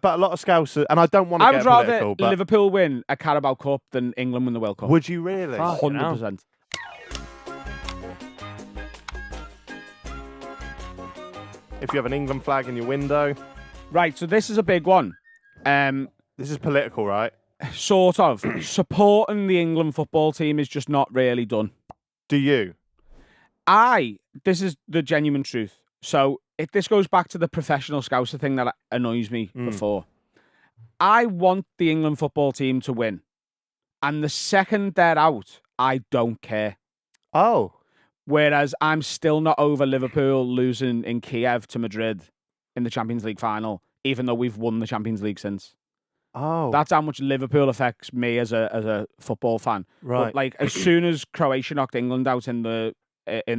But a lot of Scousers, and I don't want to I get would rather political, but Liverpool win a Carabao Cup than England win the World Cup. would you really? Fucking hell. 100%. If you have an England flag in your window, Right, so this is a big one. this is political, right? Sort of. Supporting the England football team is just not really done. Do you? This is the genuine truth. So this goes back to the professional Scouser thing that annoys me before. I want the England football team to win. And the second they're out, I don't care. Oh, Whereas I'm still not over Liverpool losing in Kiev to Madrid in the Champions League final, even though we've won the Champions League since. oh, That's how much Liverpool affects me as a football fan. right. But like as soon as Croatia knocked England out in the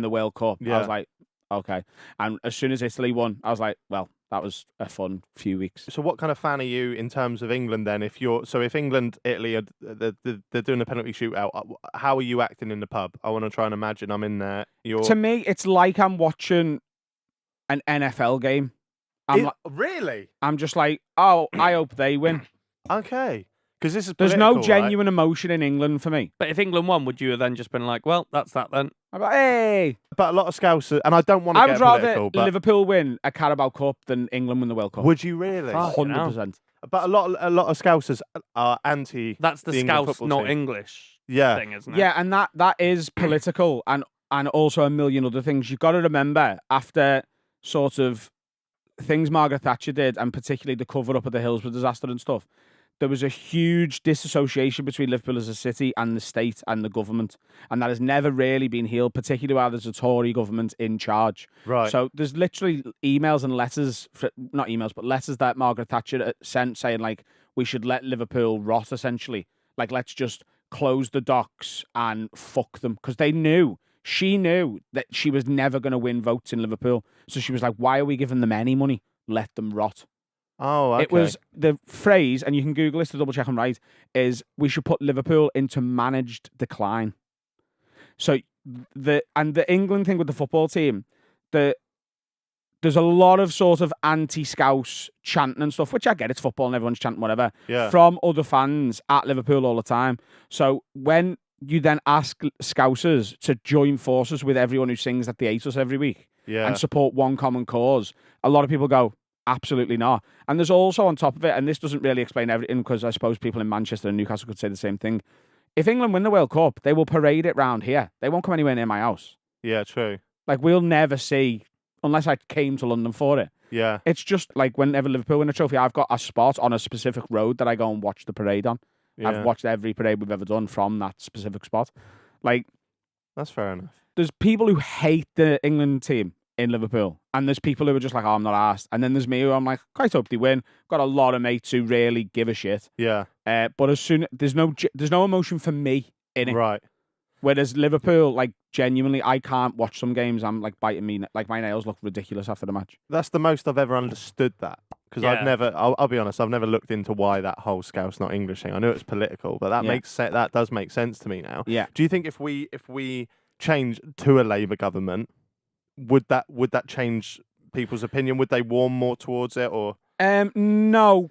World Cup, I Yeah. was like, okay. And as soon as Italy won, I was like, well, that was a fun few weeks. So what kind of fan are you in terms of England then? If England, Italy, they're doing a penalty shootout, how are you acting in the pub? I want to try and imagine I'm in there. To me, it's like I'm watching an NFL game. Really? I'm just like, oh, I hope they win. Okay. Because this is There's political, no genuine emotion in England for me. But if England won, would you have then just been like, well, that's that then? I'm like, hey. But a lot of Scousers, and I don't want to I get would rather political, but Liverpool win a Carabao Cup than England win the World Cup. would you really? Fucking hell. 100%. But a lot of Scousers are anti. That's the England Scouse, football not team. English Yeah. thing, isn't it? Yeah, and that is political and also a million other things. You've got to remember, after sort of things Margaret Thatcher did, and particularly the cover-up of the Hillsborough disaster and stuff, there was a huge disassociation between Liverpool as a city and the state and the government. And that has never really been healed, particularly while there's a Tory government in charge. Right. So there's literally emails and letters, not emails, but letters that Margaret Thatcher sent saying, like, we should let Liverpool rot, essentially. Like, let's just close the docks and fuck them. Because she knew that she was never going to win votes in Liverpool. So she was like, why are we giving them any money? Let them rot. Oh, okay. It was the phrase, and you can Google this to double check I'm right, is we should put Liverpool into managed decline. So the England thing with the football team, there's a lot of sort of anti-Scouse chanting and stuff, which I get, it's football and everyone's chanting whatever, from other fans at Liverpool all the time. So when you then ask Scousers to join forces with everyone who sings that they hate us every week and support one common cause, a lot of people go, absolutely not. And there's also on top of it, and this doesn't really explain everything because I suppose people in Manchester and Newcastle could say the same thing. If England win the World Cup, they will parade it round here. They won't come anywhere near my house. Yeah, true. Like, we'll never see, unless I came to London for it. Yeah. It's just like whenever Liverpool win a trophy, I've got a spot on a specific road that I go and watch the parade on. Yeah. I've watched every parade we've ever done from that specific spot. Like, That's fair enough. there's people who hate the England team in Liverpool, and there's people who are just like, oh, I'm not asked. And then there's me who I'm like, quite hope they win. Got a lot of mates who really give a shit. Yeah. But as soon there's no emotion for me in it. Right. Whereas Liverpool, like, genuinely, I can't watch some games. I'm like biting me, like my nails look ridiculous after the match. That's the most I've ever understood that. Because Yeah. I've never, I'll be honest, I've never looked into why that whole Scouse not English thing. I knew it's political, but that that does make sense to me now. Yeah. Do you think if we change to a Labour government, would that change people's opinion? Would they warm more towards it, or? No,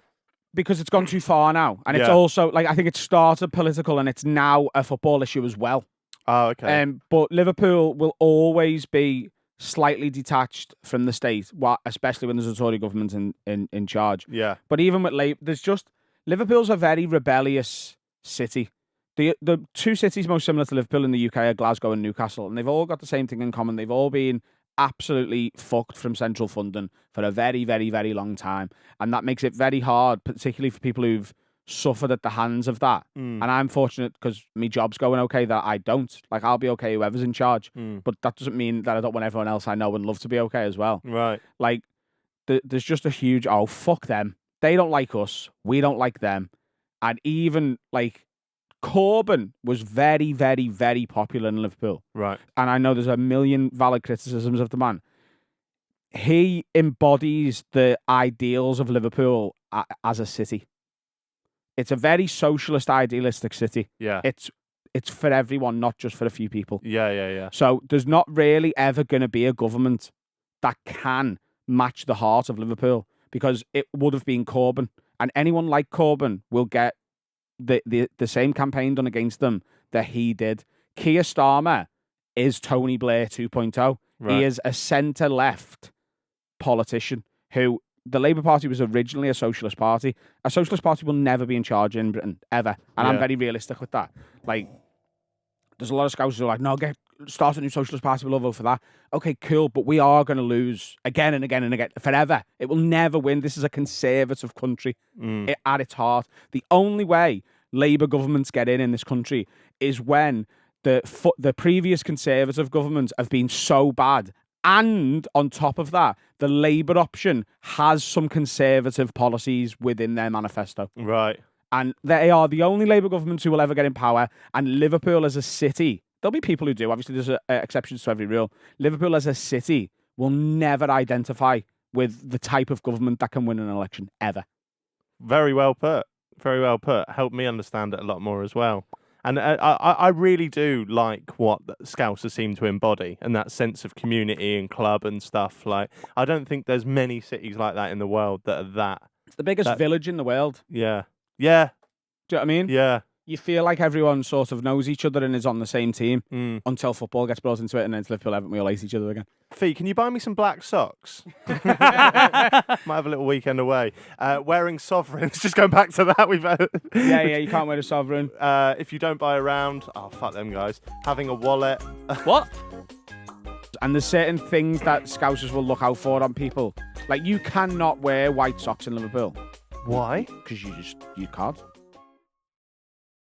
because it's gone too far now, and it's also like I think it started political, and it's now a football issue as well. Oh, okay. But Liverpool will always be slightly detached from the state, especially when there's a Tory government in charge. Yeah. But even with Liverpool's a very rebellious city. The two cities most similar to Liverpool in the UK are Glasgow and Newcastle, and they've all got the same thing in common. They've all been absolutely fucked from central funding for a very, very, very long time. And that makes it very hard, particularly for people who've suffered at the hands of that. And I'm fortunate because my job's going okay that I don't. Like, I'll be okay whoever's in charge. But that doesn't mean that I don't want everyone else I know and love to be okay as well. Right. Like, there's just a huge, oh, fuck them. They don't like us. We don't like them. And even, like, Corbyn was very, very, very popular in Liverpool. Right. And I know there's a million valid criticisms of the man. He embodies the ideals of Liverpool as a city. It's a very socialist, idealistic city. Yeah. It's for everyone, not just for a few people. Yeah. So there's not really ever going to be a government that can match the heart of Liverpool, because it would have been Corbyn, and anyone like Corbyn will get the same campaign done against them that he did. Keir Starmer is Tony Blair 2.0. Right. He is a centre-left politician who the Labour Party was originally a socialist party. A socialist party will never be in charge in Britain, ever. And I'm very realistic with that. Like, there's a lot of Scousers who are like, no, start a new socialist party, we'll vote for that. Okay, cool, but we are going to lose again and again and again, forever. It will never win. This is a conservative country at its heart. The only way Labour governments get in this country is when the previous Conservative governments have been so bad, and on top of that, the Labour option has some Conservative policies within their manifesto. Right. And they are the only Labour governments who will ever get in power. And Liverpool as a city, there'll be people who do. Obviously, there's exceptions to every rule. Liverpool as a city will never identify with the type of government that can win an election, ever. Very well put. Very well put. Helped me understand it a lot more as well. And I really do like what Scousers seem to embody, and that sense of community and club and stuff. Like, I don't think there's many cities like that in the world that are that. It's the biggest village in the world. Yeah. Yeah. Do you know what I mean? Yeah. You feel like everyone sort of knows each other and is on the same team until football gets brought into it, and then it's Liverpool, Everton, we all hate each other again. Fee, can you buy me some black socks? Might have a little weekend away. Wearing sovereigns, just going back to that. Yeah, you can't wear a sovereign. If you don't buy a round, oh, fuck them guys. Having a wallet. What? And there's certain things that Scousers will look out for on people. Like, you cannot wear white socks in Liverpool. Why? Because you can't.